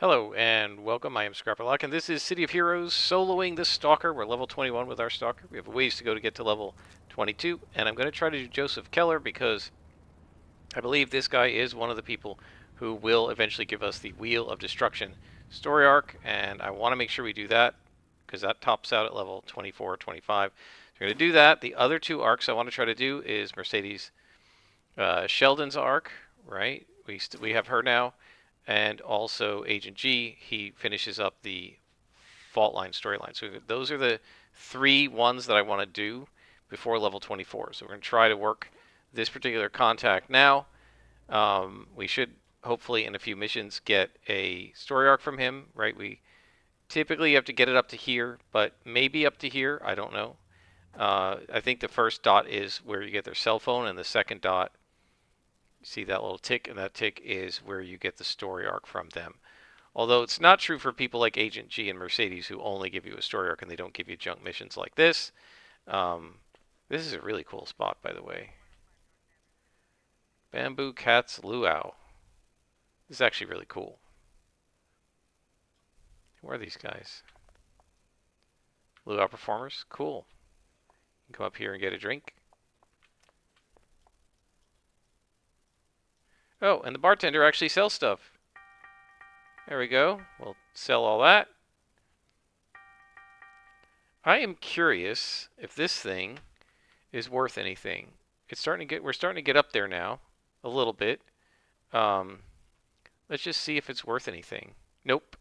Hello and welcome. I am Scrapperlock, and this is City of Heroes soloing the Stalker. We're level 21 with our Stalker. We have a ways to go to get to level 22, and I'm going to try to do Joseph Keller because I believe this guy is one of the people who will eventually give us the Wheel of Destruction story arc, and I want to make sure we do that because that tops out at level 24 or 25. So we're going to do that. The other two arcs I want to try to do is Mercedes Sheldon's arc, right? We have her now, and also Agent G. He finishes up the Fault Line storyline. So those are the three ones that I want to do before level 24. So we're going to try to work this particular contact now. We should hopefully in a few missions get a story arc from him, right? We typically have to get it up to here, but maybe up to here. I don't know. I think the first dot is where you get their cell phone, and the second dot, you see that little tick, and that tick is where you get the story arc from them. Although it's not true for people like Agent G and Mercedes, who only give you a story arc and they don't give you junk missions like this. This is a really cool spot, by the way. Bamboo Cat's Luau. This is actually really cool. Who are these guys? Luau performers? Cool. You can come up here and get a drink. Oh, and the bartender actually sells stuff. There we go. We'll sell all that. I am curious if this thing is worth anything. We're starting to get up there now, a little bit. Let's just see if it's worth anything. Nope.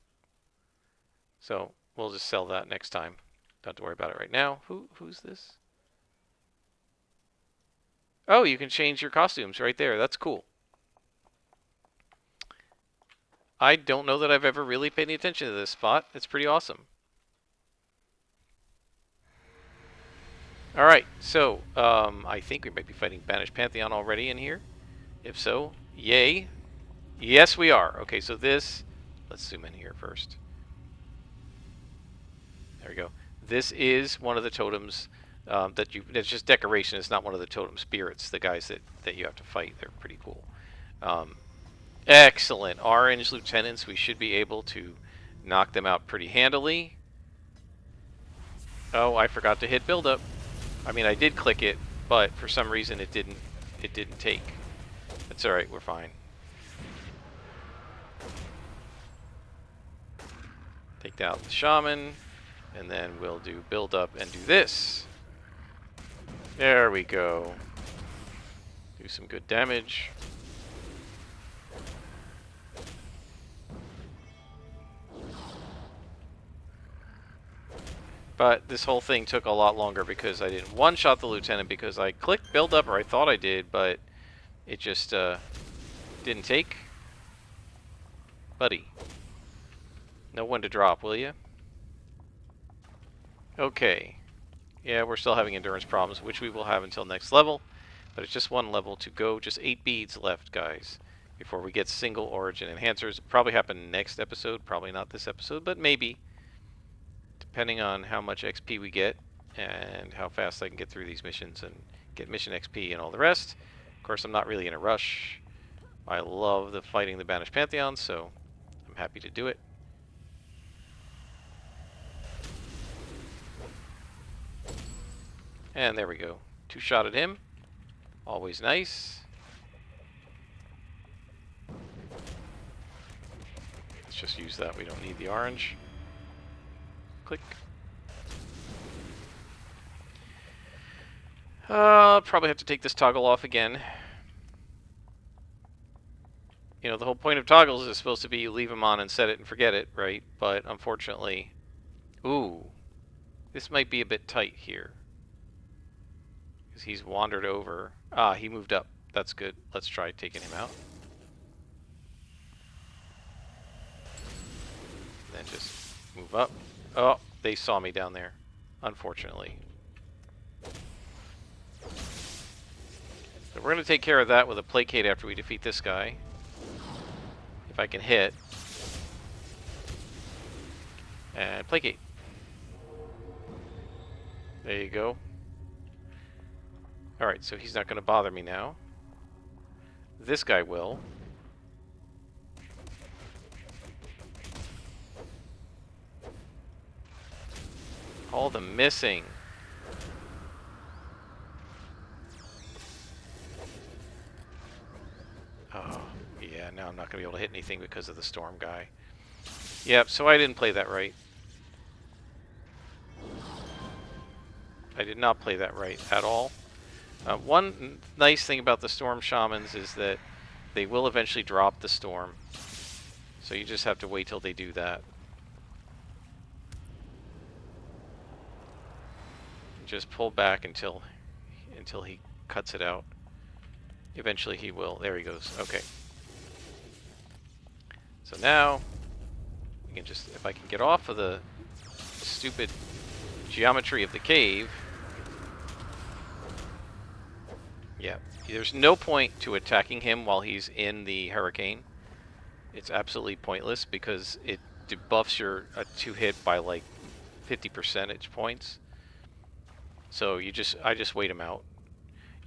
So we'll just sell that next time. Don't have to worry about it right now. Who's this? Oh, you can change your costumes right there. That's cool. I don't know that I've ever really paid any attention to this spot. It's pretty awesome. Alright, so I think we might be fighting Banished Pantheon already in here. If so, yay. Yes, we are. Okay, so this... Let's zoom in here first. There we go. This is one of the totems it's just decoration. It's not one of the totem spirits, the guys that you have to fight. They're pretty cool. Excellent. Orange lieutenants. We should be able to knock them out pretty handily. Oh, I forgot to hit build up. I mean, I did click it, but for some reason it didn't take. That's all right. We're fine. Take down the shaman, and then we'll do build up and do this. There we go. Do some good damage. But this whole thing took a lot longer because I didn't one-shot the lieutenant because I clicked build up, or I thought I did, but it just didn't take. Buddy. Know when to drop, will you? Okay. Yeah, we're still having endurance problems, which we will have until next level. But it's just one level to go. Just 8 beads left, guys, before we get single origin enhancers. It'll probably happen next episode. Probably not this episode, but maybe. Depending on how much XP we get and how fast I can get through these missions and get mission XP and all the rest. Of course, I'm not really in a rush. I love fighting the Banished Pantheon, so I'm happy to do it. And there we go. 2-shotted him. Always nice. Let's just use that. We don't need the orange. Click. Probably have to take this toggle off again. You know, the whole point of toggles is supposed to be you leave them on and set it and forget it, right? But unfortunately... Ooh. This might be a bit tight here. Because he's wandered over. Ah, he moved up. That's good. Let's try taking him out. Then just move up. Oh, they saw me down there. Unfortunately. So we're going to take care of that with a placate after we defeat this guy. If I can hit. And placate. There you go. Alright, so he's not going to bother me now. This guy will. All the missing. Oh, yeah, now I'm not going to be able to hit anything because of the storm guy. Yep, so I didn't play that right. I did not play that right at all. One nice thing about the storm shamans is that they will eventually drop the storm. So you just have to wait till they do that. Just pull back until he cuts it out. Eventually he will. There he goes. Okay. So now we can just, if I can get off of the stupid geometry of the cave. Yeah. There's no point to attacking him while he's in the hurricane. It's absolutely pointless because it debuffs your 2-hit by like 50 percentage points. So I just wait him out.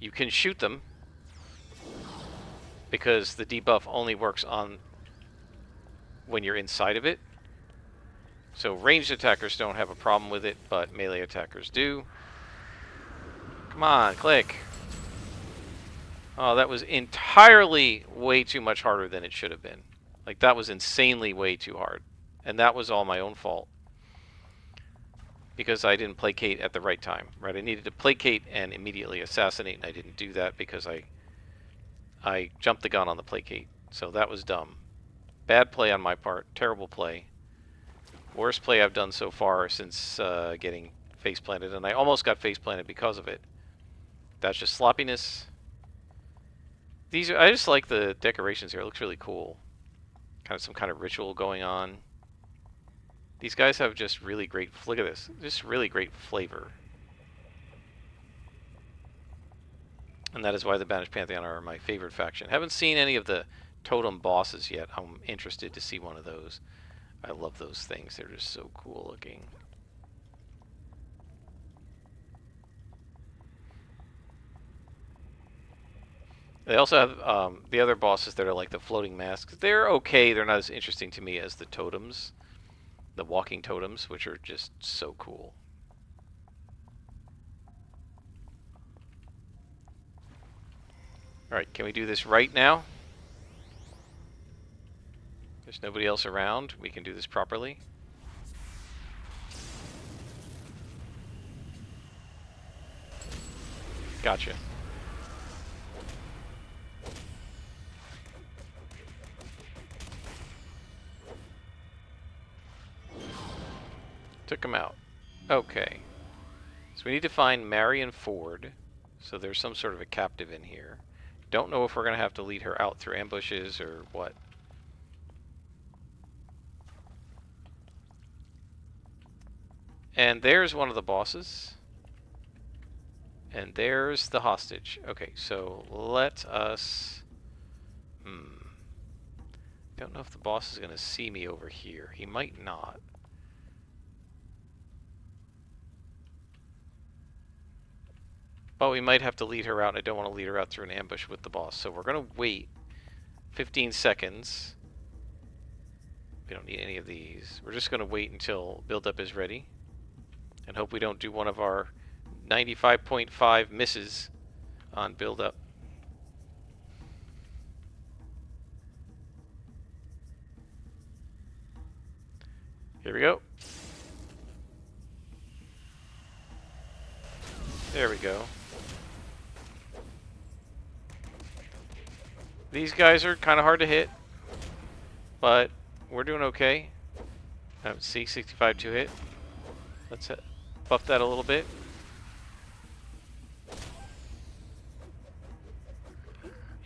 You can shoot them because the debuff only works on when you're inside of it. So ranged attackers don't have a problem with it, but melee attackers do. Come on, click. Oh, that was entirely way too much harder than it should have been. Like, that was insanely way too hard. And that was all my own fault. Because I didn't placate at the right time, right? I needed to placate and immediately assassinate, and I didn't do that because I jumped the gun on the placate. So that was dumb. Bad play on my part. Terrible play. Worst play I've done so far since getting face planted, and I almost got face planted because of it. That's just sloppiness. I just like the decorations here. It looks really cool. Kind of some kind of ritual going on. These guys have just really great, look at this, just really great flavor. And that is why the Banished Pantheon are my favorite faction. Haven't seen any of the totem bosses yet. I'm interested to see one of those. I love those things. They're just so cool looking. They also have the other bosses that are like the floating masks. They're okay. They're not as interesting to me as the totems. The walking totems, which are just so cool. Alright, can we do this right now? There's nobody else around. We can do this properly. Gotcha. Took him out. Okay. So we need to find Marion Ford. So there's some sort of a captive in here. Don't know if we're going to have to lead her out through ambushes or what. And there's one of the bosses. And there's the hostage. Okay, so let us... Don't know if the boss is going to see me over here. He might not. But we might have to lead her out, and I don't want to lead her out through an ambush with the boss. So we're going to wait 15 seconds. We don't need any of these. We're just going to wait until build-up is ready. And hope we don't do one of our 95.5 misses on build-up. Here we go. There we go. These guys are kind of hard to hit, but we're doing okay. See, 65 to hit. Let's buff that a little bit.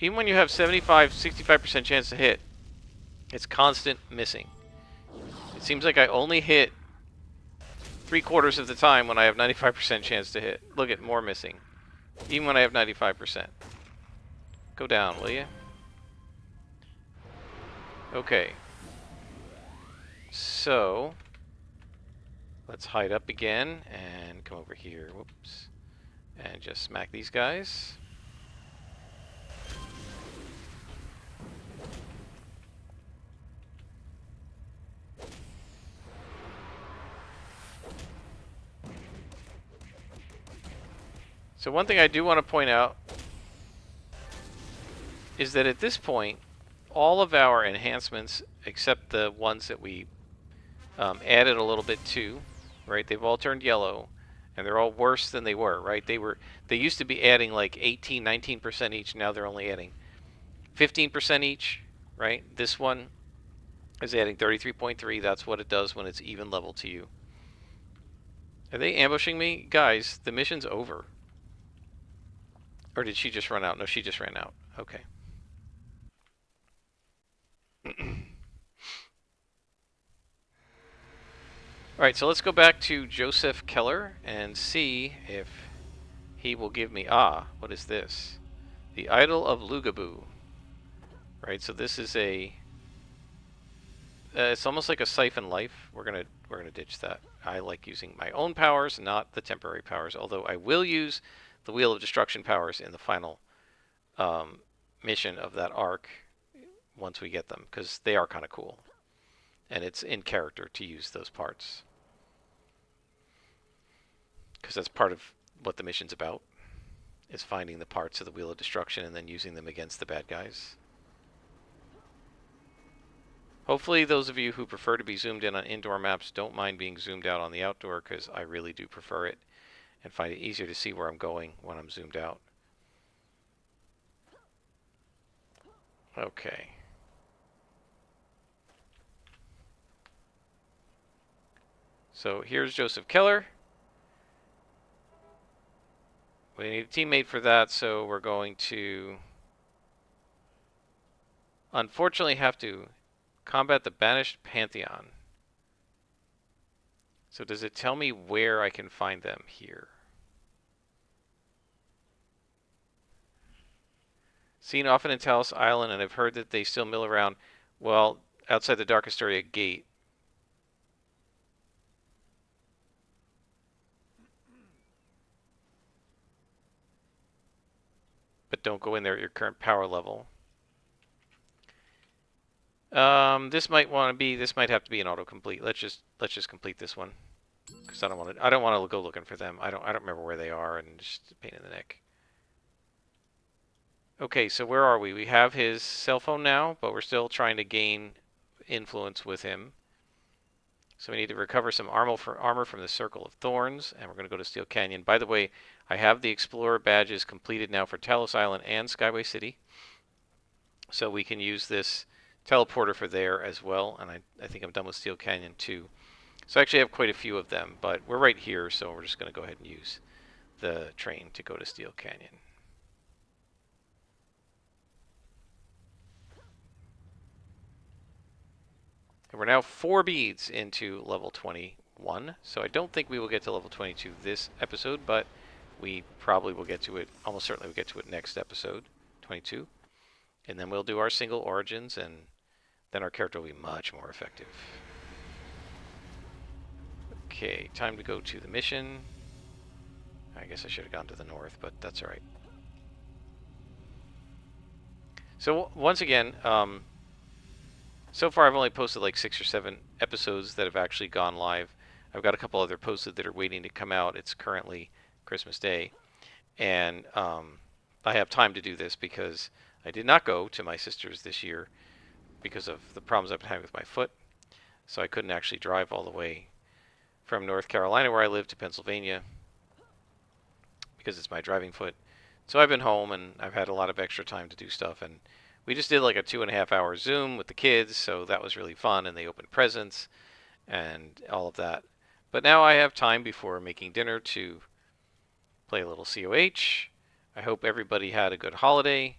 Even when you have 65% chance to hit, it's constant missing. It seems like I only hit 3/4 of the time when I have 95% chance to hit. Look at more missing. Even when I have 95%. Go down, will you? Okay. So, let's hide up again and come over here. Whoops. And just smack these guys. So one thing I do want to point out is that at this point, all of our enhancements, except the ones that we added a little bit to, right? They've all turned yellow, and they're all worse than they were, right? They used to be adding like 18, 19% each. Now they're only adding 15% each, right? This one is adding 33.3. That's what it does when it's even level to you. Are they ambushing me? Guys, the mission's over. Or did she just run out? No, she just ran out. Okay. Alright, so let's go back to Joseph Keller and see if he will give me... what is this? The Idol of Lugaboo. Right, so this is a... it's almost like a Siphon Life. We're gonna ditch that. I like using my own powers, not the temporary powers, although I will use the Wheel of Destruction powers in the final mission of that arc once we get them, because they are kind of cool. And it's in character to use those parts. Because that's part of what the mission's about, is finding the parts of the Wheel of Destruction and then using them against the bad guys. Hopefully those of you who prefer to be zoomed in on indoor maps don't mind being zoomed out on the outdoor, because I really do prefer it and find it easier to see where I'm going when I'm zoomed out. Okay. So here's Joseph Keller. We need a teammate for that, so we're going to unfortunately have to combat the Banished Pantheon. So does it tell me where I can find them here? Seen often in Talos Island, and I've heard that they still mill around, well, outside the Darkest Area gate. But don't go in there at your current power level. This might have to be an autocomplete. Let's just complete this one, because I don't want to go looking for them. I don't remember where they are, and just a pain in the neck. Okay, so where are we? We have his cell phone now, but we're still trying to gain influence with him. So we need to recover some armor from the Circle of Thorns, and we're going to go to Steel Canyon. By the way, I have the Explorer badges completed now for Talos Island and Skyway City, so we can use this teleporter for there as well, and I think I'm done with Steel Canyon too. So I actually have quite a few of them, but we're right here, so we're just going to go ahead and use the train to go to Steel Canyon. And we're now 4 beads into level 21, so I don't think we will get to level 22 this episode, but we probably will get to it, almost certainly we'll get to it next episode, 22. And then we'll do our single origins, and then our character will be much more effective. Okay, time to go to the mission. I guess I should have gone to the north, but that's alright. So once again, so far I've only posted like 6 or 7 episodes that have actually gone live. I've got a couple other posted that are waiting to come out. It's currently Christmas Day, and I have time to do this because I did not go to my sister's this year because of the problems I've been having with my foot. So I couldn't actually drive all the way from North Carolina, where I live, to Pennsylvania because it's my driving foot. So I've been home, and I've had a lot of extra time to do stuff, and we just did like a 2.5-hour Zoom with the kids, so that was really fun, and they opened presents and all of that. But now I have time before making dinner to play a little COH. I hope everybody had a good holiday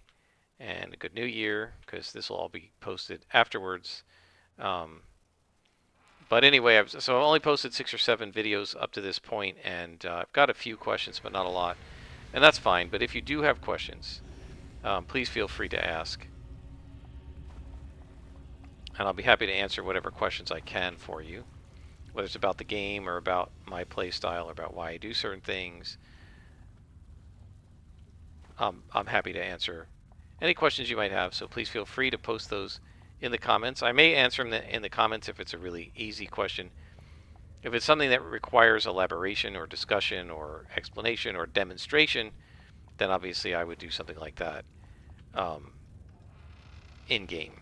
and a good new year, because this will all be posted afterwards. But anyway, so I've only posted 6 or 7 videos up to this point, and I've got a few questions, but not a lot. And that's fine, but if you do have questions, please feel free to ask. And I'll be happy to answer whatever questions I can for you, whether it's about the game or about my play style or about why I do certain things. I'm happy to answer any questions you might have, so please feel free to post those in the comments. I may answer them in the comments if it's a really easy question. If it's something that requires elaboration or discussion or explanation or demonstration, then obviously I would do something like that in-game.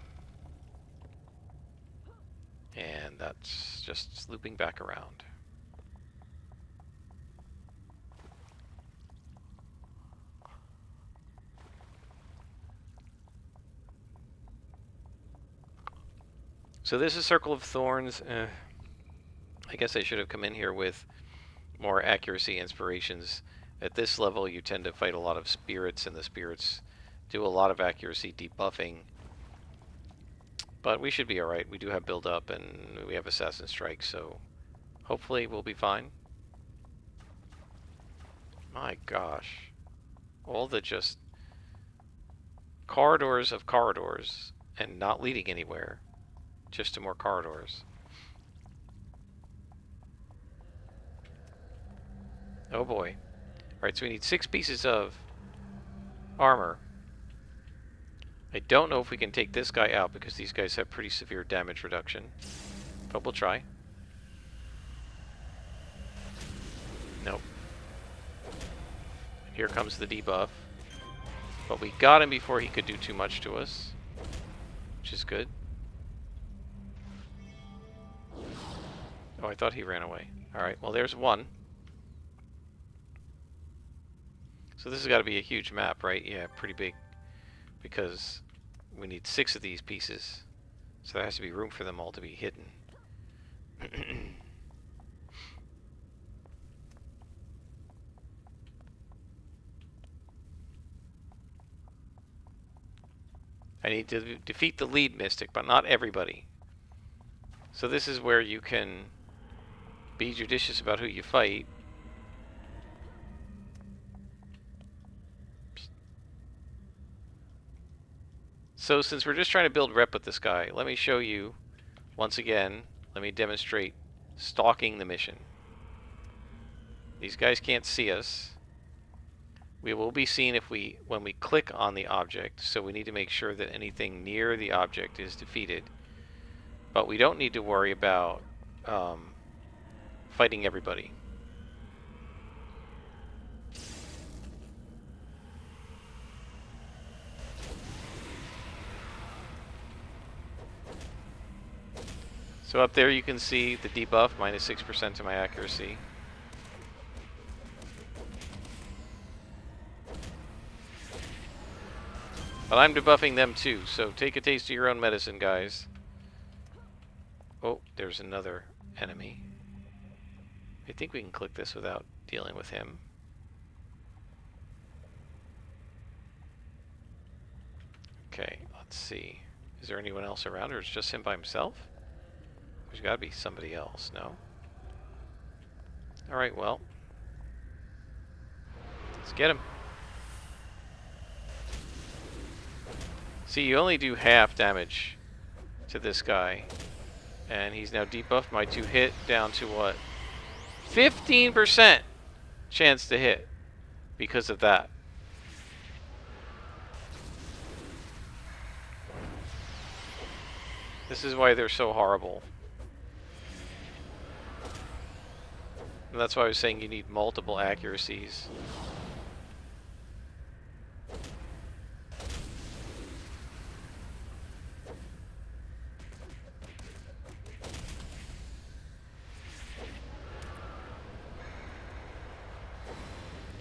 And that's just looping back around. So this is Circle of Thorns. I guess I should have come in here with more accuracy inspirations. At this level, you tend to fight a lot of spirits, and the spirits do a lot of accuracy debuffing. But we should be alright. We do have build up, and we have Assassin Strike, so hopefully we'll be fine. My gosh. All the just corridors of corridors, and not leading anywhere. Just to more corridors. Oh boy. Alright, so we need 6 pieces of armor. I don't know if we can take this guy out because these guys have pretty severe damage reduction. But we'll try. Nope. Here comes the debuff. But we got him before he could do too much to us, which is good. Oh, I thought he ran away. Alright, well there's one. So this has got to be a huge map, right? Yeah, pretty big. Because we need 6 of these pieces. So there has to be room for them all to be hidden. I need to defeat the lead mystic, but not everybody. So this is where you can be judicious about who you fight. So since we're just trying to build rep with this guy, let me show you, once again, let me demonstrate stalking the mission. These guys can't see us. We will be seen when we click on the object, so we need to make sure that anything near the object is defeated. But we don't need to worry about fighting everybody. So up there you can see the debuff, minus 6% to my accuracy. But I'm debuffing them too, so take a taste of your own medicine, guys. Oh, there's another enemy. I think we can click this without dealing with him. Okay, let's see. Is there anyone else around, or is it just him by himself? There's got to be somebody else, no? Alright, well. Let's get him. See, you only do half damage to this guy. And he's now debuffed my 2 hit down to what? 15% chance to hit because of that. This is why they're so horrible. And that's why I was saying you need multiple accuracies.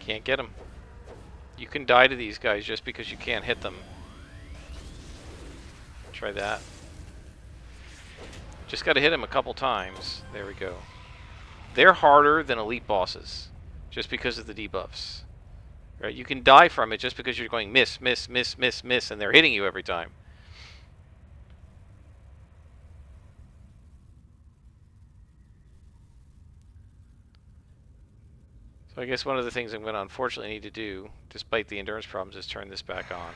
Can't get them. You can die to these guys just because you can't hit them. Try that. Just got to hit them a couple times. There we go. They're harder than elite bosses just because of the debuffs. Right? You can die from it just because you're going miss, miss, miss, miss, miss, and they're hitting you every time. So I guess one of the things I'm going to unfortunately need to do, despite the endurance problems, is turn this back on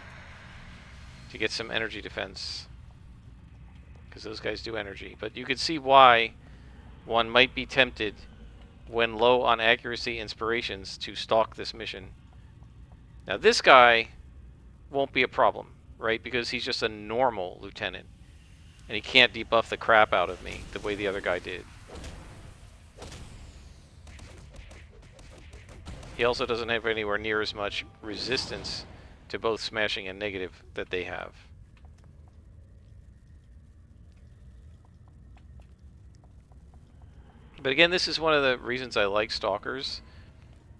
to get some energy defense. Because those guys do energy. But you could see why one might be tempted when low on accuracy inspirations to stalk this mission. Now this guy won't be a problem, right? Because he's just a normal lieutenant. And he can't debuff the crap out of me the way the other guy did. He also doesn't have anywhere near as much resistance to both smashing and negative that they have. But again, this is one of the reasons I like Stalkers.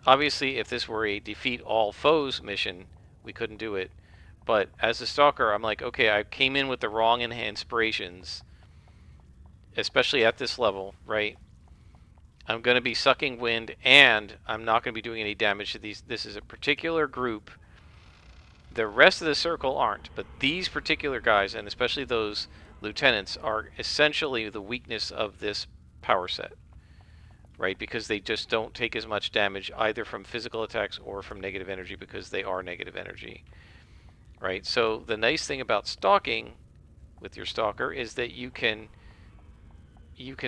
Obviously, if this were a defeat all foes mission, we couldn't do it. But as a Stalker, I'm like, okay, I came in with the wrong inspirations, especially at this level, right? I'm going to be sucking wind, and I'm not going to be doing any damage to these. This is a particular group. The rest of the circle aren't, but these particular guys, and especially those lieutenants, are essentially the weakness of this power set, right? Because they just don't take as much damage either from physical attacks or from negative energy because they are negative energy, right? So the nice thing about stalking with your Stalker is that you can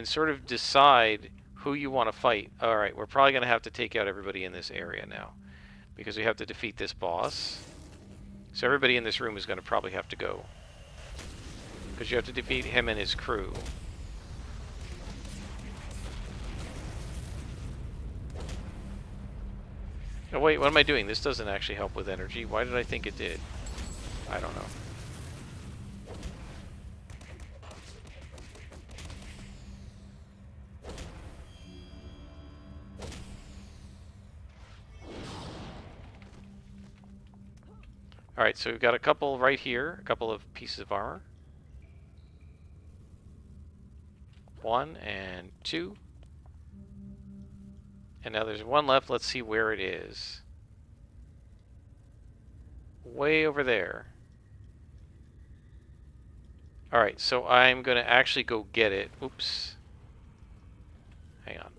sort of decide who you want to fight. All right, we're probably going to have to take out everybody in this area now because we have to defeat this boss. So everybody in this room is going to probably have to go because you have to defeat him and his crew. Oh wait, what am I doing? This doesn't actually help with energy. Why did I think it did? I don't know. Alright, so we've got a couple right here, a couple of pieces of armor. 1 and 2. And now there's one left. Let's see where it is. Way over there. Alright, so I'm going to actually go get it. Oops. Hang on.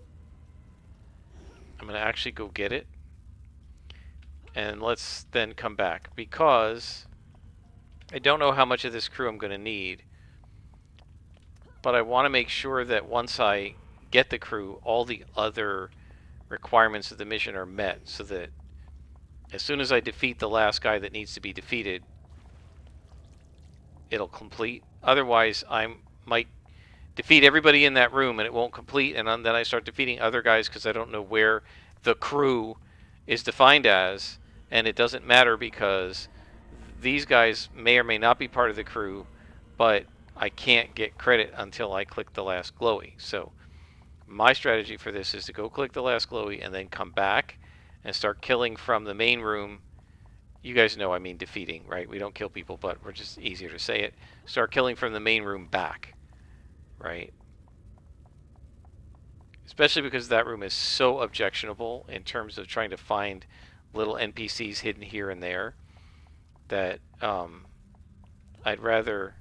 I'm going to actually go get it. And let's then come back because I don't know how much of this crew I'm going to need. But I want to make sure that once I get the crew, all the other requirements of the mission are met so that as soon as I defeat the last guy that needs to be defeated, it'll complete. Otherwise, I might defeat everybody in that room and it won't complete, and then I start defeating other guys because I don't know where the crew is defined as, and it doesn't matter because these guys may or may not be part of the crew, but I can't get credit until I click the last glowy. So my strategy for this is to go click the last glowy and then come back and start killing from the main room. You guys know I mean defeating, right? We don't kill people, but we're just easier to say it. Start killing from the main room back, right? Especially because that room is so objectionable in terms of trying to find little NPCs hidden here and there that I'd rather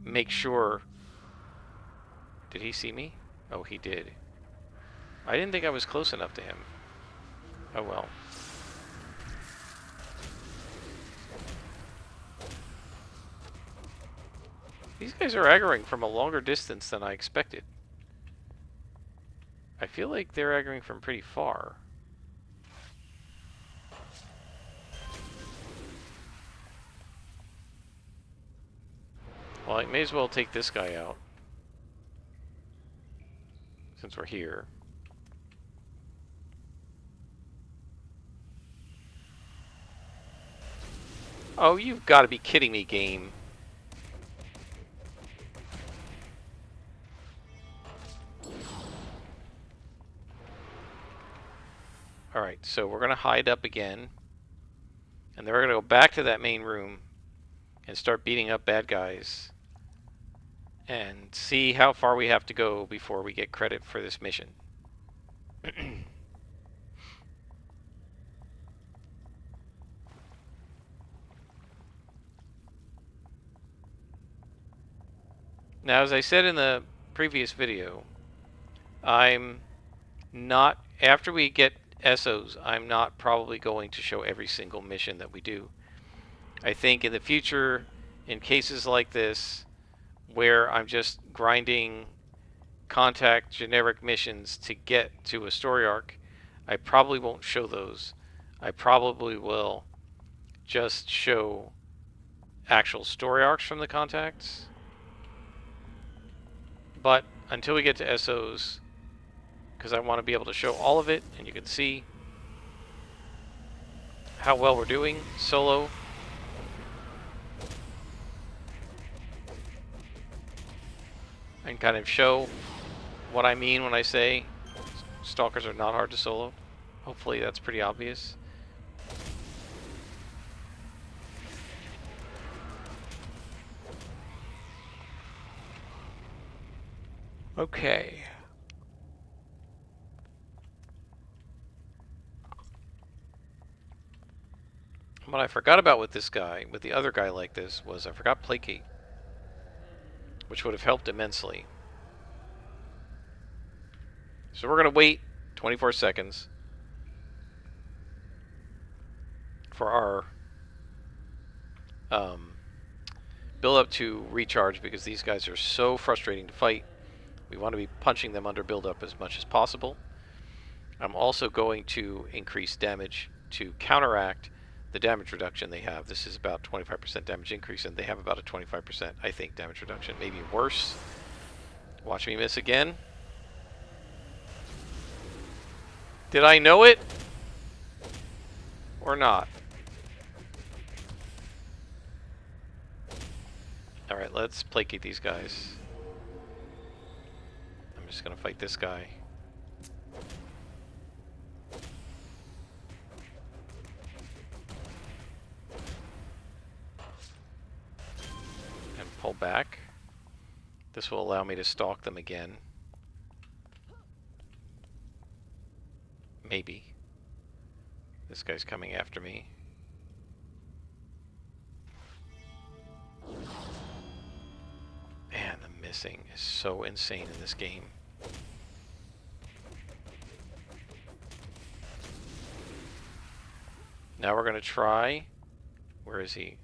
make sure... Did he see me? Oh, he did. I didn't think I was close enough to him. Oh well. These guys are aggroing from a longer distance than I expected. I feel like they're aggroing from pretty far. Well, I may as well take this guy out since we're here. Oh, you've got to be kidding me, game. Alright, so we're going to hide up again. And then we're going to go back to that main room and start beating up bad guys. And see how far we have to go before we get credit for this mission. Now, as I said in the previous video, I'm not, after we get SOs, I'm not probably going to show every single mission that we do. I think in the future, in cases like this, where I'm just grinding contact generic missions to get to a story arc, I probably won't show those. I probably will just show actual story arcs from the contacts. But until we get to SOs, because I want to be able to show all of it, and you can see how well we're doing solo. And kind of show what I mean when I say Stalkers are not hard to solo. Hopefully that's pretty obvious. Okay. What I forgot about with this guy, with the other guy like this, was I forgot Placate, which would have helped immensely. So we're going to wait 24 seconds for our build up to recharge, because these guys are so frustrating to fight. We want to be punching them under build up as much as possible. I'm also going to increase damage to counteract the damage reduction they have. This is about 25% damage increase, and they have about a 25%, I think, damage reduction. Maybe worse. Watch me miss again. Did I know it? Or not? Alright, let's placate these guys. I'm just going to fight this guy. And pull back. This will allow me to stalk them again. Maybe. This guy's coming after me. Man, the missing is so insane in this game. Now we're going to try... Where is he?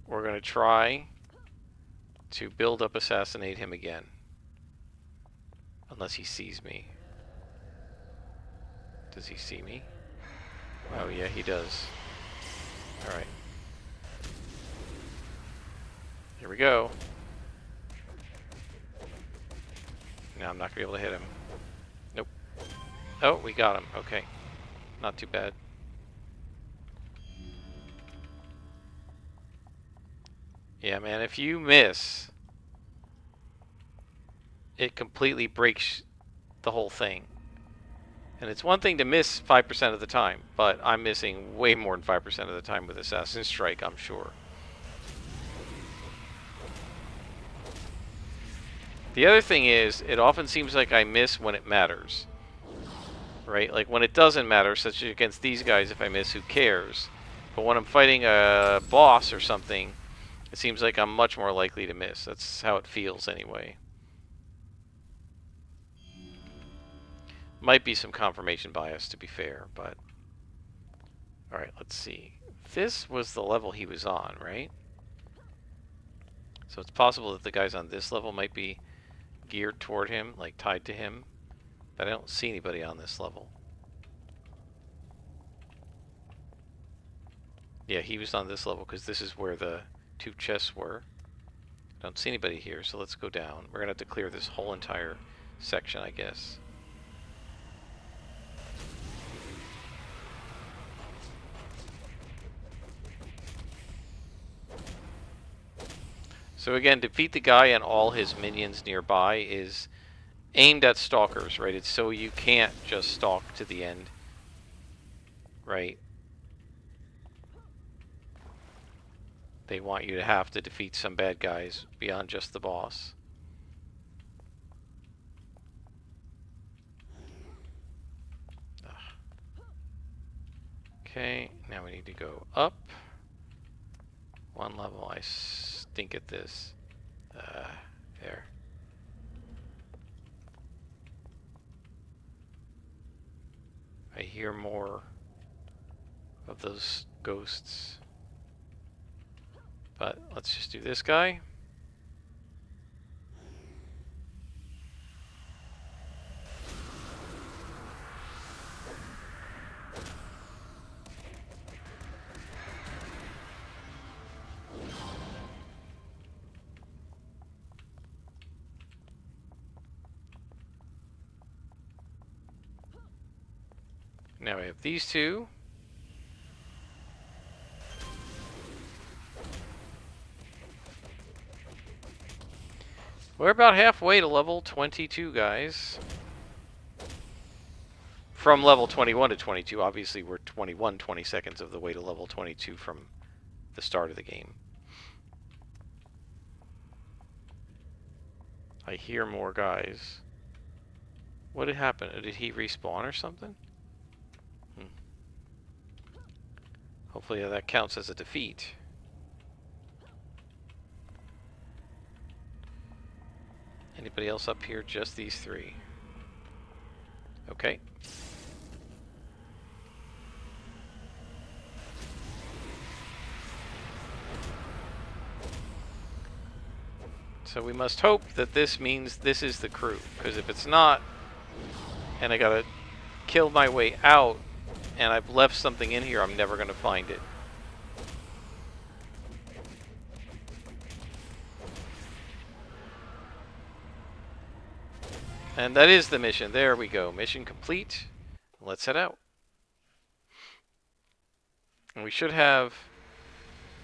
We're going to try to build up assassinate him again. Unless he sees me. Does he see me? Oh yeah, he does. Alright. Here we go. Now I'm not going to be able to hit him. Nope. Oh, we got him. Okay. Not too bad. Yeah, man, if you miss, it completely breaks the whole thing. And it's one thing to miss 5% of the time, but I'm missing way more than 5% of the time with Assassin's Strike, I'm sure. The other thing is, it often seems like I miss when it matters. Right? Like when it doesn't matter, such as against these guys, if I miss, who cares? But when I'm fighting a boss or something, it seems like I'm much more likely to miss. That's how it feels anyway. Might be some confirmation bias, to be fair, but... Alright, let's see. This was the level he was on, right? So it's possible that the guys on this level might be geared toward him, like tied to him. But I don't see anybody on this level. Yeah, he was on this level because this is where the two chests were. I don't see anybody here, so let's go down. We're going to have to clear this whole entire section, I guess. So again, defeat the guy and all his minions nearby is aimed at stalkers, right? It's so you can't just stalk to the end, right? They want you to have to defeat some bad guys beyond just the boss. Ugh. Okay, now we need to go up. One level, I stink at this. There. I hear more of those ghosts. But let's just do this guy. Now we have these two. We're about halfway to level 22, guys. From level 21 to 22, obviously we're 20 seconds of the way to level 22 from the start of the game. I hear more guys. What did happen? Did he respawn or something? Hopefully that counts as a defeat. Anybody else up here? Just these three. Okay. So we must hope that this means this is the crew, because if it's not, and I gotta kill my way out, and I've left something in here, I'm never gonna find it. And that is the mission. There we go. Mission complete. Let's head out. And we should have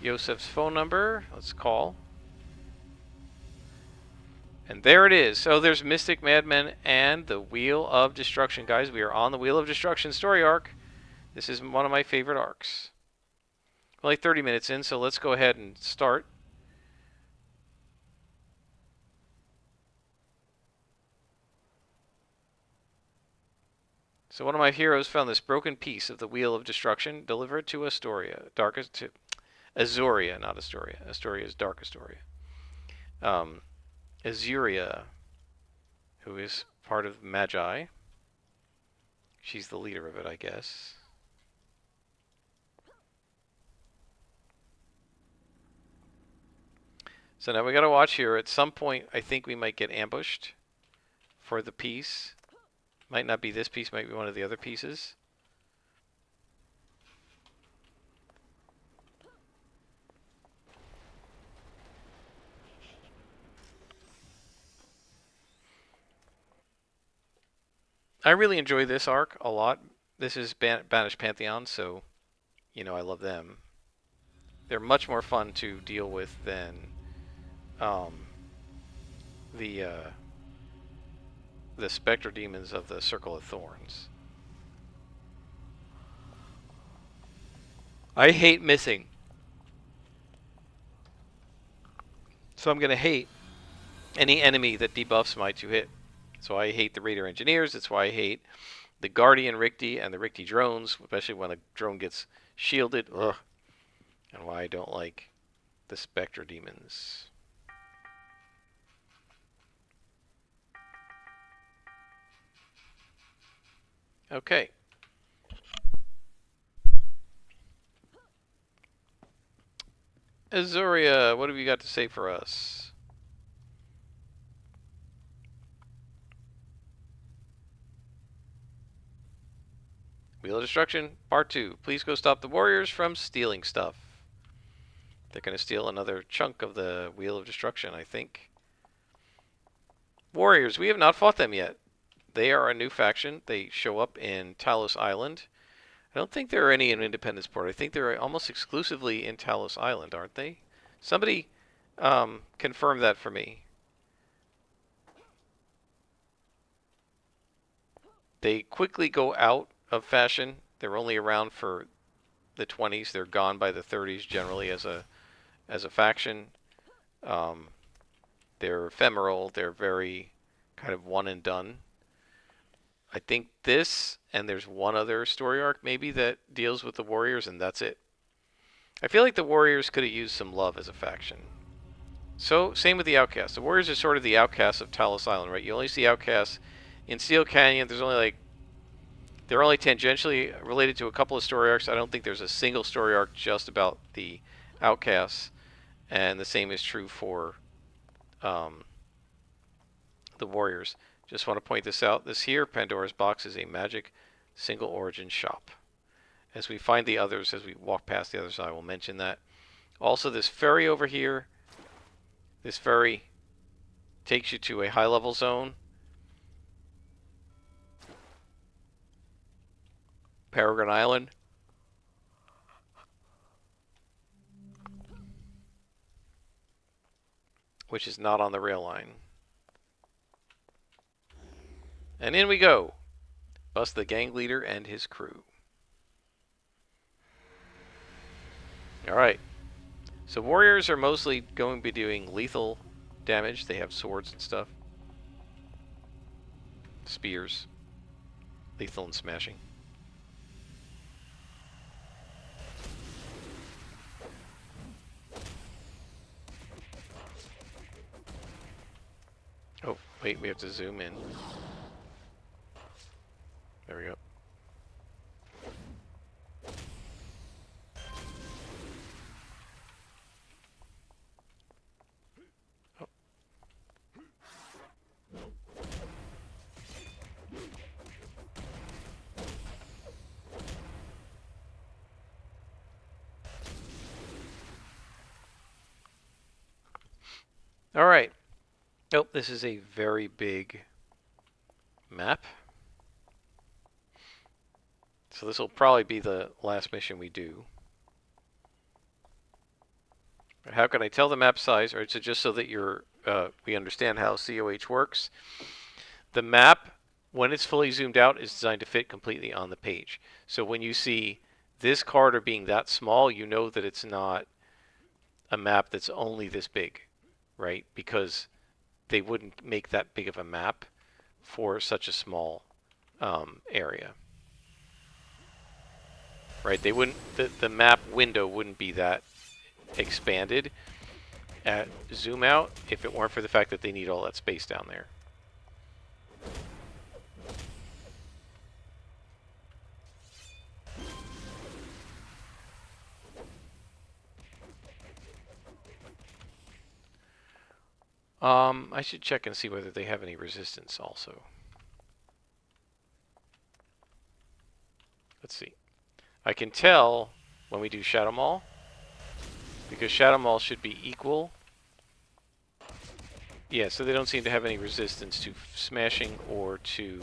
Yosef's phone number. Let's call. And there it is. So there's Mystic Madmen and the Wheel of Destruction. Guys, we are on the Wheel of Destruction story arc. This is one of my favorite arcs. Only 30 minutes in, so let's go ahead and start. So one of my heroes found this broken piece of the Wheel of Destruction. Deliver it to Astoria. To Azuria, not Astoria. Astoria is Dark Astoria. Azuria, who is part of Magi. She's the leader of it, I guess. So now we gotta watch here. At some point, I think we might get ambushed for the piece. Might not be this piece, might be one of the other pieces. I really enjoy this arc a lot. This is Banished Pantheon, so, you know, I love them. They're much more fun to deal with than the Spectre Demons of the Circle of Thorns. I hate missing. So I'm going to hate any enemy that debuffs my 2-hit. So I hate the Raider Engineers. That's why I hate the Guardian Rikti and the Rikti drones, especially when a drone gets shielded. Ugh. And why I don't like the Spectre Demons. Okay. Azuria, what have you got to say for us? Wheel of Destruction, Part 2. Please go stop the warriors from stealing stuff. They're going to steal another chunk of the Wheel of Destruction, I think. Warriors, we have not fought them yet. They are a new faction. They show up in Talos Island. I don't think there are any in Independence Port. I think they're almost exclusively in Talos Island, aren't they? Somebody confirm that for me. They quickly go out of fashion. They're only around for the 20s. They're gone by the 30s generally as a faction. They're ephemeral. They're very kind of one and done. I think this, and there's one other story arc maybe that deals with the Warriors, and that's it. I feel like the Warriors could have used some love as a faction. So, same with the Outcasts. The Warriors are sort of the outcasts of Talos Island, right? You only see outcasts in Steel Canyon. There's only like, they're only tangentially related to a couple of story arcs. I don't think there's a single story arc just about the outcasts. And the same is true for the Warriors. Just want to point this out. This here, Pandora's Box, is a magic single origin shop. As we find the others, as we walk past the others, I will mention that. Also, this ferry over here, this ferry takes you to a high level zone. Paragon Island. Which is not on the rail line. And in we go. Bust the gang leader and his crew. Alright. So warriors are mostly going to be doing lethal damage. They have swords and stuff. Spears. Lethal and smashing. Oh, wait, we have to zoom in. There we go. Oh. All right. Oh, this is a very big map. So this will probably be the last mission we do. How can I tell the map size? Or so just so that we understand how COH works. The map, when it's fully zoomed out, is designed to fit completely on the page. So when you see this corridor being that small, you know that it's not a map that's only this big, right? Because they wouldn't make that big of a map for such a small area. Right? They wouldn't. The map window wouldn't be that expanded at zoom out if it weren't for the fact that they need all that space down there. I should check and see whether they have any resistance also. Let's see. I can tell when we do Shadow Maul, because Shadow Maul should be equal. Yeah, so they don't seem to have any resistance to smashing or to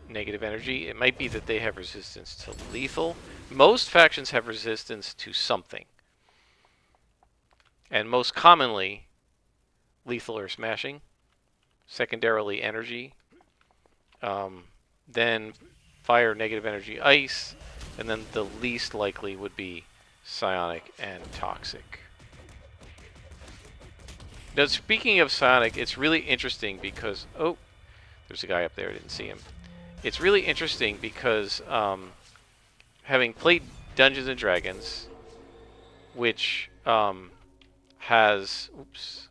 negative energy. It might be that they have resistance to lethal. Most factions have resistance to something. And most commonly, lethal or smashing. Secondarily, energy. Then fire, negative energy, ice. And then the least likely would be psionic and toxic. Now, speaking of psionic, it's really interesting because... Oh, there's a guy up there. I didn't see him. It's really interesting because having played Dungeons & Dragons, which has... Oops.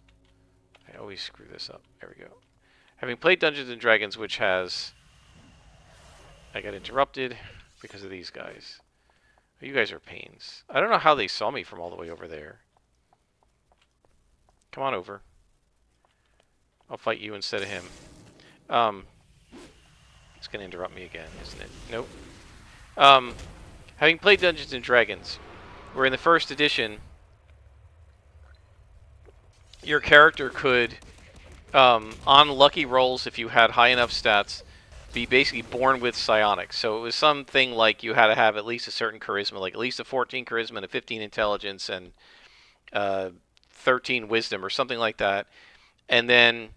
I always screw this up. There we go. Having played Dungeons & Dragons, which has... I got interrupted because of these guys. You guys are pains. I don't know how they saw me from all the way over there. Come on over. I'll fight you instead of him. It's going to interrupt me again, isn't it? Nope. Having played Dungeons & Dragons, where in the first edition, your character could, on lucky rolls, if you had high enough stats, be basically born with psionics. So it was something like you had to have at least a certain charisma, like at least a 14 charisma and a 15 intelligence and 13 wisdom or something like that. And then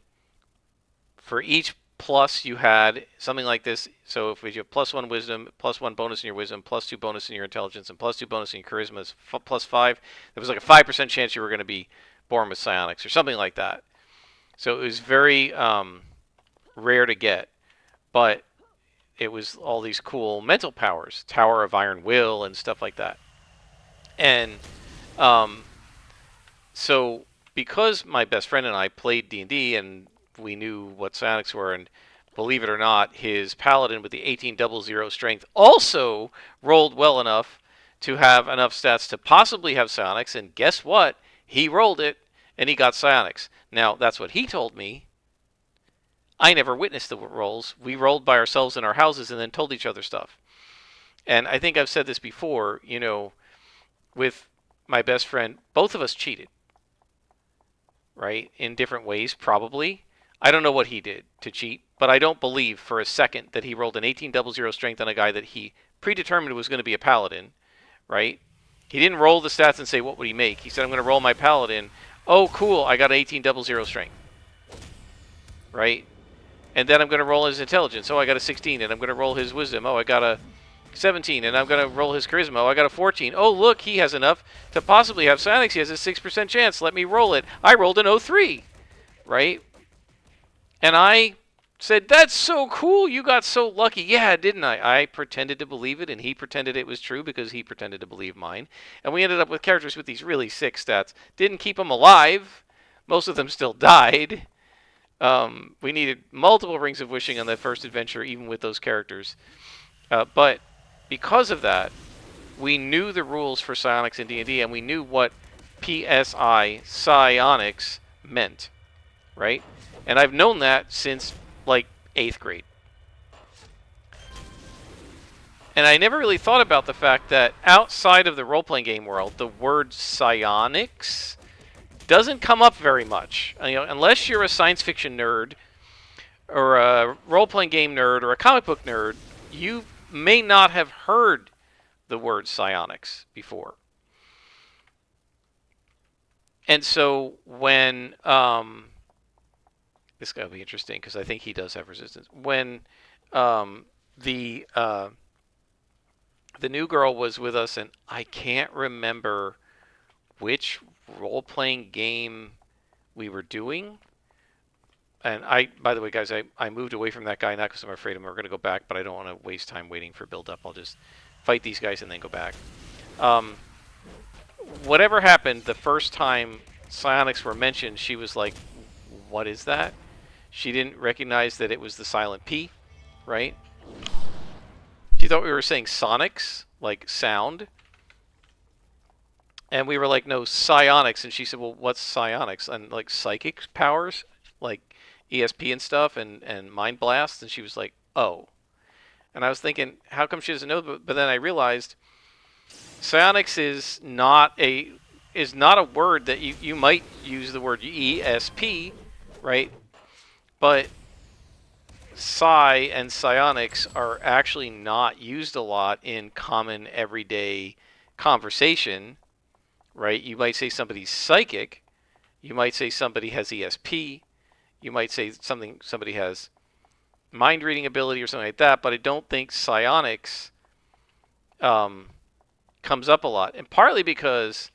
for each plus you had something like this. So if you have +1 wisdom, +1 bonus in your wisdom, +2 bonus in your intelligence, and +2 bonus in your charisma is +5. There was like a 5% chance you were going to be born with psionics or something like that. So it was very rare to get. But it was all these cool mental powers, Tower of Iron Will and stuff like that. And so because my best friend and I played D&D and we knew what psionics were, and believe it or not, his paladin with the 1800 strength also rolled well enough to have enough stats to possibly have psionics, and guess what? He rolled it, and he got psionics. Now, that's what he told me. I never witnessed the rolls. We rolled by ourselves in our houses and then told each other stuff. And I think I've said this before, you know, with my best friend, both of us cheated. Right? In different ways, probably. I don't know what he did to cheat, but I don't believe for a second that he rolled an 1800 strength on a guy that he predetermined was going to be a paladin, right? He didn't roll the stats and say what would he make. He said, I'm going to roll my paladin. Oh, cool, I got an 1800 strength, right? And then I'm going to roll his intelligence. Oh, I got a 16, and I'm going to roll his wisdom. Oh, I got a 17, and I'm going to roll his charisma. Oh, I got a 14. Oh, look, he has enough to possibly have psionics. He has a 6% chance. Let me roll it. I rolled an 03, right? And I said, that's so cool. You got so lucky. Yeah, didn't I? I pretended to believe it, and he pretended it was true because he pretended to believe mine. And we ended up with characters with these really sick stats. Didn't keep them alive. Most of them still died. We needed multiple Rings of Wishing on that first adventure, even with those characters. But because of that, we knew the rules for psionics in D&D, and we knew what PSI, psionics, meant, right? And I've known that since, like, 8th grade. And I never really thought about the fact that outside of the role-playing game world, the word psionics doesn't come up very much. You know, unless you're a science fiction nerd, or a role-playing game nerd, or a comic book nerd, you may not have heard the word psionics before. And so when this guy will be interesting because I think he does have resistance. When the new girl was with us, and I can't remember which role-playing game we were doing. And by the way, guys, I moved away from that guy not because I'm afraid we're going to go back, but I don't want to waste time waiting for build-up. I'll just fight these guys and then go back. Whatever happened, the first time psionics were mentioned, she was like, what is that? She didn't recognize that it was the silent P, right? She thought we were saying sonics, like sound. And we were like, no, psionics. And she said, well, what's psionics? And like psychic powers, like ESP and stuff, and mind blasts. And she was like, oh. And I was thinking, how come she doesn't know? But then I realized psionics is not a word that you might use the word ESP, right? But psi and psionics are actually not used a lot in common everyday conversation, right? You might say somebody's psychic. You might say somebody has ESP. You might say somebody has mind reading ability or something like that. But I don't think psionics comes up a lot, and partly because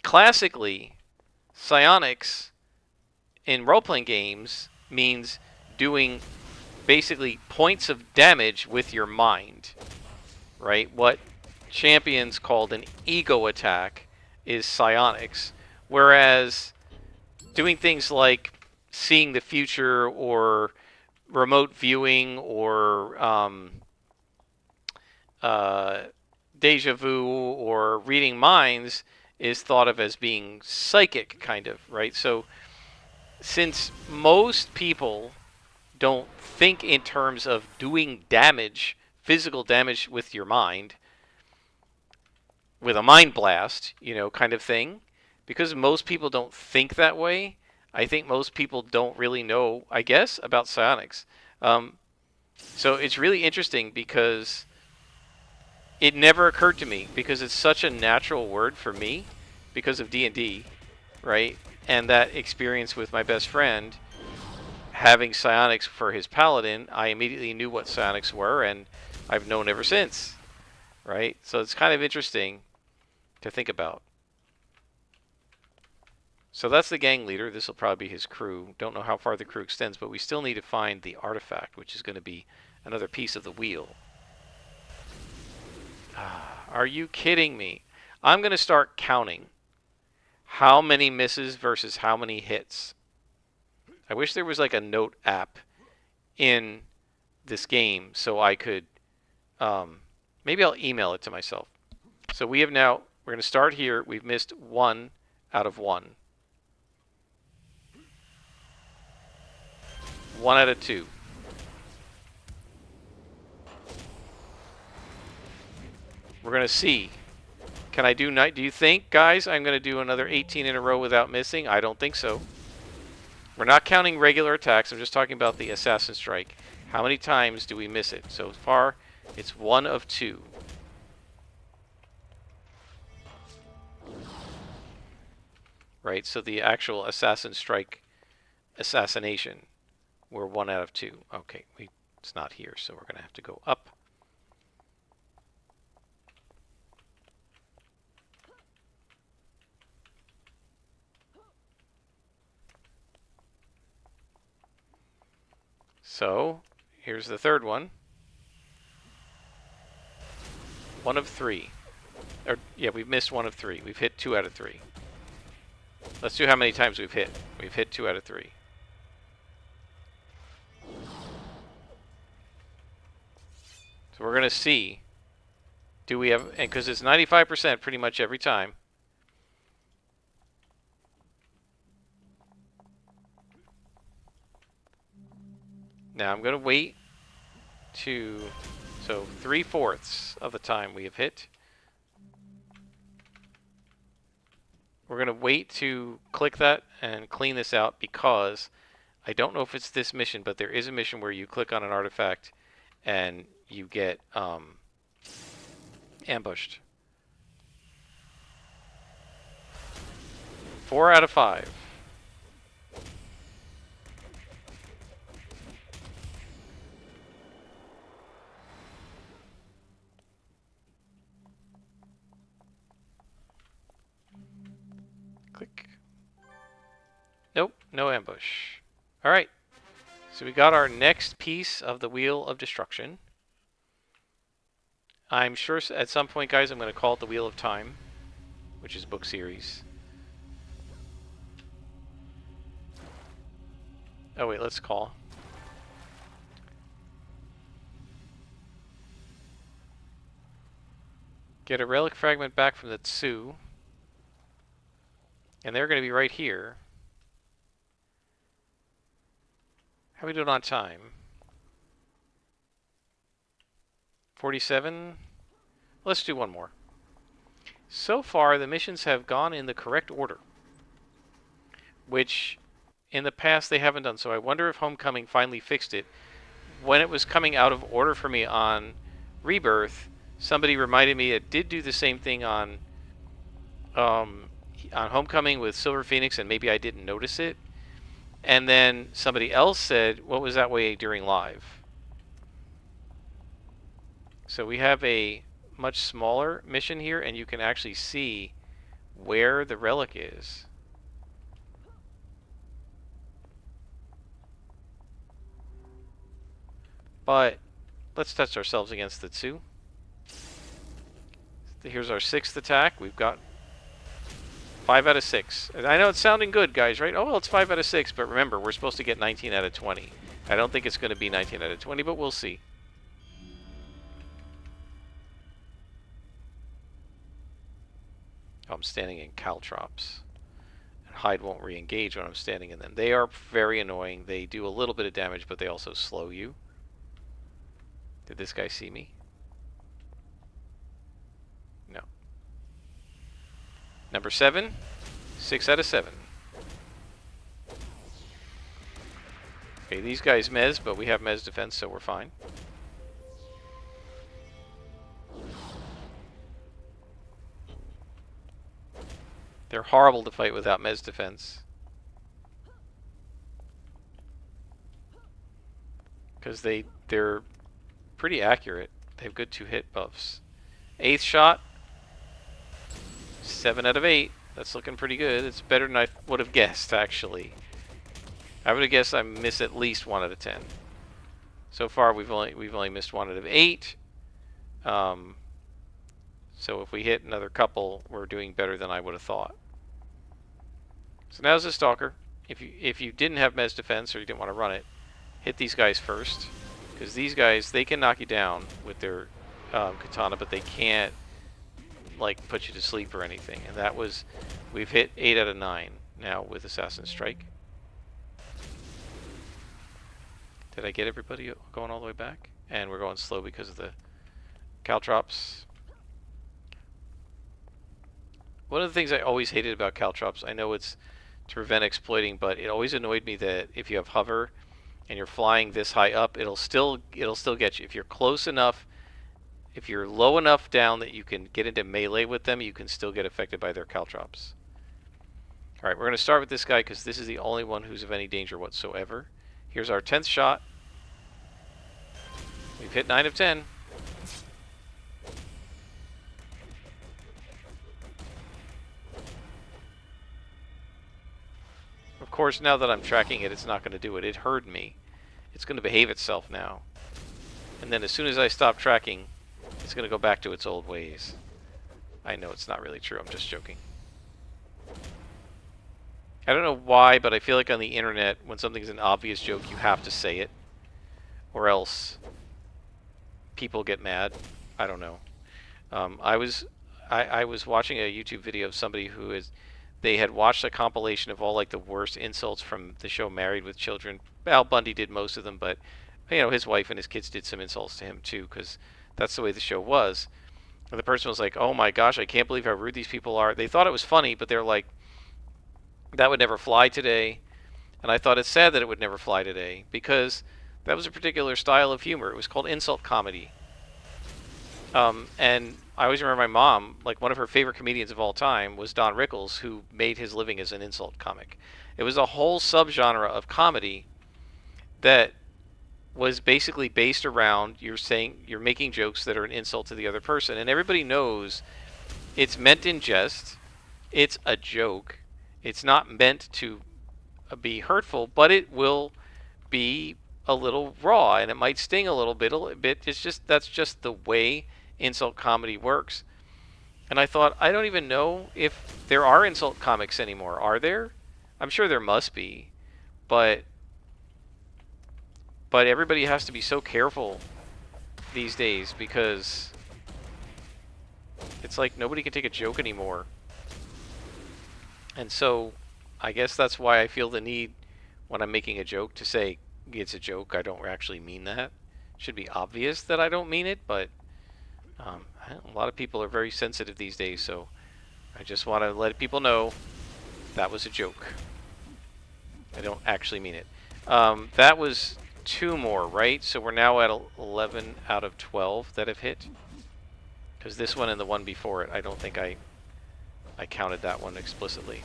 classically psionics in role-playing games means doing basically points of damage with your mind, right? What champions called an ego attack is psionics, whereas doing things like seeing the future or remote viewing or deja vu or reading minds is thought of as being psychic, kind of, right? So since most people don't think in terms of doing damage, physical damage with your mind, with a mind blast, you know, kind of thing, because most people don't think that way, I think most people don't really know, I guess, about psionics. So it's really interesting because it never occurred to me, because it's such a natural word for me because of D&D, right? And that experience with my best friend having psionics for his paladin, I immediately knew what psionics were, and I've known ever since, right? So it's kind of interesting to think about. So that's the gang leader. This will probably be his crew. Don't know how far the crew extends, but we still need to find the artifact, which is going to be another piece of the wheel. Are you kidding me? I'm going to start counting how many misses versus how many hits. I wish there was like a note app in this game so I could, maybe I'll email it to myself. So we have now, we're going to start here. We've missed 1 out of 1. 1 out of 2. We're going to see. Can I do you think, guys, I'm going to do another 18 in a row without missing? I don't think so. We're not counting regular attacks. I'm just talking about the Assassin Strike. How many times do we miss it? So far, it's 1 of 2. Right, so the actual Assassin Strike assassination, we're 1 out of 2. Okay, it's not here, so we're going to have to go up. So, here's the third one. 1 of 3. Or, yeah, we've missed 1 of 3. We've hit 2 out of 3. Let's do how many times we've hit. We've hit 2 out of 3. So we're going to see, do we have, and because it's 95% pretty much every time. Now I'm going to wait to, so 3/4 of the time we have hit. We're going to wait to click that and clean this out because I don't know if it's this mission, but there is a mission where you click on an artifact and you get ambushed. 4 out of 5. Click. Nope, no ambush. All right. So we got our next piece of the Wheel of Destruction. I'm sure at some point, guys, I'm going to call it the Wheel of Time, which is book series. Oh, wait, let's call. Get a relic fragment back from the Tsu. And they're going to be right here. How are we doing on time? 47? Let's do one more. So far, the missions have gone in the correct order, which in the past they haven't done. So I wonder if Homecoming finally fixed it. When it was coming out of order for me on Rebirth, somebody reminded me it did do the same thing on Homecoming with Silver Phoenix, and maybe I didn't notice it. And then somebody else said, what was that way during live? So we have a much smaller mission here, and you can actually see where the relic is. But let's test ourselves against the Tsu. Here's our 6th attack. We've got 5 out of 6. And I know it's sounding good, guys, right? Oh, well, it's 5 out of 6, but remember, we're supposed to get 19 out of 20. I don't think it's going to be 19 out of 20, but we'll see. Oh, I'm standing in caltrops. And hide won't re-engage when I'm standing in them. They are very annoying. They do a little bit of damage, but they also slow you. Did this guy see me? No. Number 7, 6 out of 7. Okay, these guys mez, but we have mez defense, so we're fine. They're horrible to fight without mez defense. Because they're pretty accurate. They have good 2-hit buffs. 8th shot. 7 out of 8. That's looking pretty good. It's better than I would have guessed, actually. I would have guessed I miss at least 1 out of 10. So far, we've only missed 1 out of 8. So if we hit another couple, we're doing better than I would have thought. So now's the Stalker. If you didn't have Mez defense or you didn't want to run it, hit these guys first, because these guys, they can knock you down with their katana, but they can't like put you to sleep or anything. And that was, we've hit 8 out of 9 now with Assassin Strike. Did I get everybody going all the way back? And we're going slow because of the caltrops. One of the things I always hated about caltrops, I know it's to prevent exploiting, but it always annoyed me that if you have hover and you're flying this high up, it'll still get you. If you're close enough, if you're low enough down that you can get into melee with them, you can still get affected by their caltrops. All right, we're going to start with this guy because this is the only one who's of any danger whatsoever. Here's our 10th shot. We've hit 9 of 10. Of course, now that I'm tracking it, it's not going to do it. It heard me. It's going to behave itself now. And then as soon as I stop tracking, it's going to go back to its old ways. I know it's not really true. I'm just joking. I don't know why, but I feel like on the internet, when something's an obvious joke, you have to say it. Or else people get mad. I don't know. I was watching a YouTube video of somebody they had watched a compilation of all like the worst insults from the show Married with Children. Al Bundy did most of them, but you know, his wife and his kids did some insults to him too, because that's the way the show was. And the person was like, "Oh my gosh, I can't believe how rude these people are." They thought it was funny, but they're like, "That would never fly today." And I thought it's sad that it would never fly today, because that was a particular style of humor. It was called insult comedy. And I always remember my mom, like one of her favorite comedians of all time was Don Rickles, who made his living as an insult comic. It was a whole subgenre of comedy that was basically based around you're making jokes that are an insult to the other person, and everybody knows it's meant in jest. It's a joke. It's not meant to be hurtful, but it will be a little raw, and it might sting a little bit. That's just the way insult comedy works. And I thought, I don't even know if there are insult comics anymore. Are there? I'm sure there must be, but everybody has to be so careful these days, because it's like nobody can take a joke anymore. And so I guess that's why I feel the need when I'm making a joke to say it's a joke. I don't actually mean that. It should be obvious that I don't mean it, but a lot of people are very sensitive these days, so I just want to let people know that was a joke. I don't actually mean it. That was 2 more, right? So we're now at 11 out of 12 that have hit. Because this one and the one before it, I don't think I counted that one explicitly.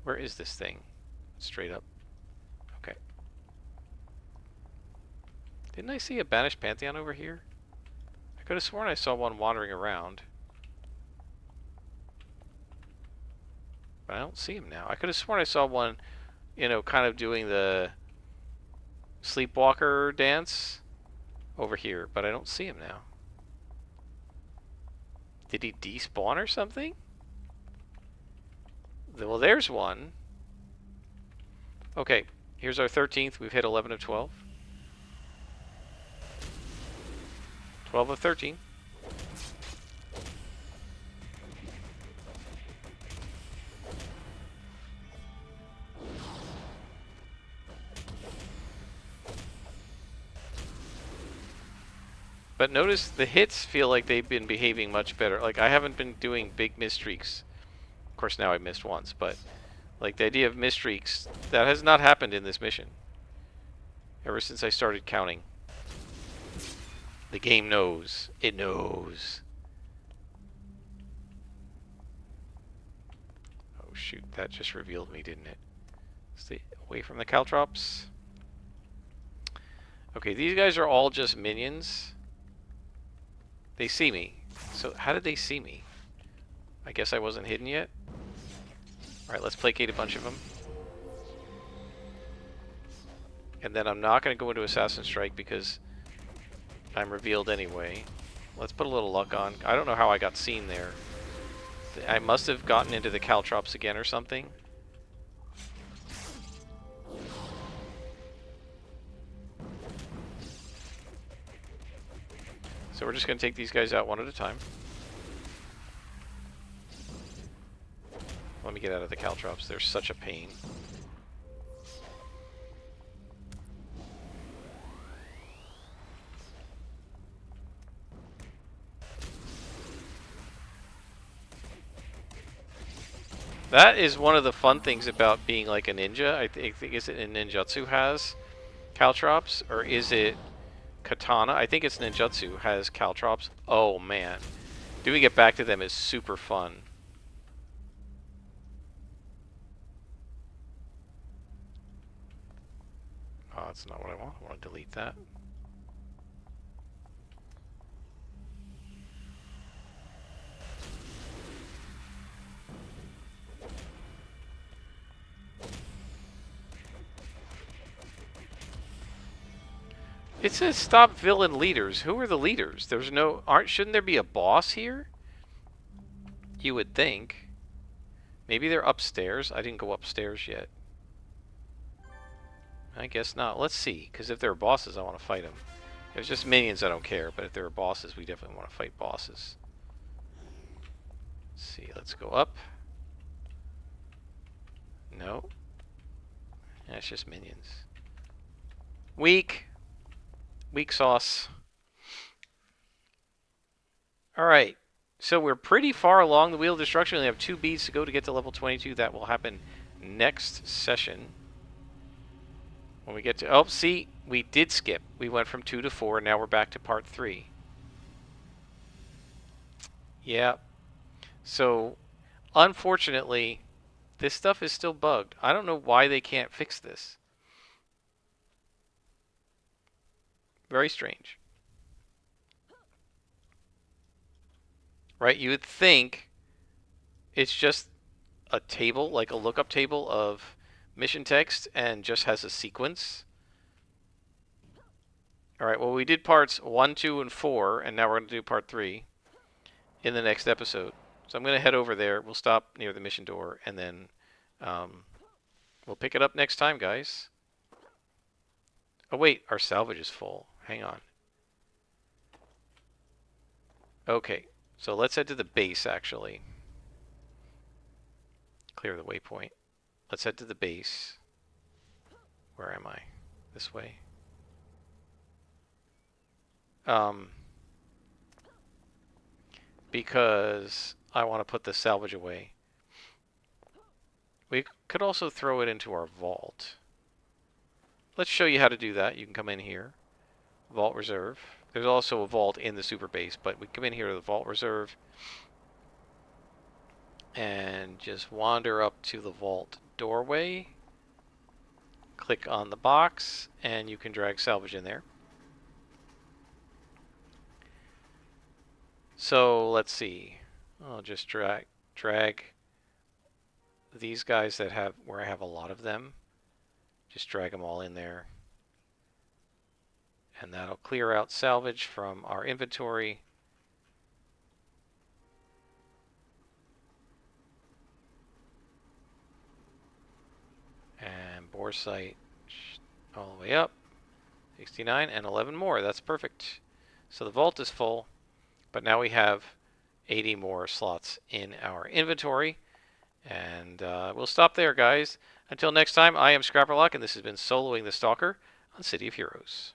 Where is this thing? Straight up. Okay. Didn't I see a Banished Pantheon over here? I could have sworn I saw one wandering around. But I don't see him now. I could have sworn I saw one, you know, kind of doing the sleepwalker dance over here, but I don't see him now. Did he despawn or something? Well, there's one. Okay, here's our 13th. We've hit 11 of 12. 12 of 13. But notice the hits feel like they've been behaving much better. Like, I haven't been doing big miss streaks. Of course, now I missed once, but like the idea of miss streaks, that has not happened in this mission ever since I started counting. The game knows. It knows. Oh shoot, that just revealed me, didn't it? Stay away from the caltrops. Okay, these guys are all just minions. They see me. So how did they see me? I guess I wasn't hidden yet. Alright, let's placate a bunch of them. And then I'm not going to go into Assassin Strike because I'm revealed anyway. Let's put a little luck on. I don't know how I got seen there. I must have gotten into the caltrops again or something. So we're just going to take these guys out one at a time. Let me get out of the caltrops. They're such a pain. That is one of the fun things about being like a ninja. I think is it in ninjutsu has caltrops, or is it katana? I think it's ninjutsu has caltrops. Oh man, doing it back to them is super fun. Oh, that's not what I want. I want to delete that. It says stop villain leaders. Who are the leaders? There's no shouldn't there be a boss here? You would think. Maybe they're upstairs. I didn't go upstairs yet. I guess not. Let's see, because if they're bosses, I want to fight them. If it's just minions, I don't care, but if they're bosses, we definitely want to fight bosses. Let's see, let's go up. No. Yeah, it's just minions. Weak. Weak sauce. Alright, so we're pretty far along the Wheel of Destruction. We only have 2 beats to go to get to level 22. That will happen next session. When we get to... Oh, see, we did skip. We went from 2 to 4, and now we're back to part 3. Yeah. So, unfortunately, this stuff is still bugged. I don't know why they can't fix this. Very strange. Right? You would think it's just a table, like a lookup table of mission text, and just has a sequence. Alright, well, we did parts 1, 2, and 4, and now we're going to do part 3 in the next episode. So I'm going to head over there. We'll stop near the mission door, and then we'll pick it up next time, guys. Oh, wait, our salvage is full. Hang on. Okay, so let's head to the base, actually. Clear the waypoint. Let's head to the base. Where am I? This way? Because I want to put the salvage away. We could also throw it into our vault. Let's show you how to do that. You can come in here. Vault Reserve. There's also a vault in the super base, but we come in here to the Vault Reserve and just wander up to the vault doorway. Click on the box, and you can drag salvage in there. So let's see. I'll just drag these guys that have where I have a lot of them. Just drag them all in there. And that'll clear out salvage from our inventory. And boresight all the way up. 69 and 11 more. That's perfect. So the vault is full, but now we have 80 more slots in our inventory. And we'll stop there, guys. Until next time, I am Scrapperlock, and this has been Soloing the Stalker on City of Heroes.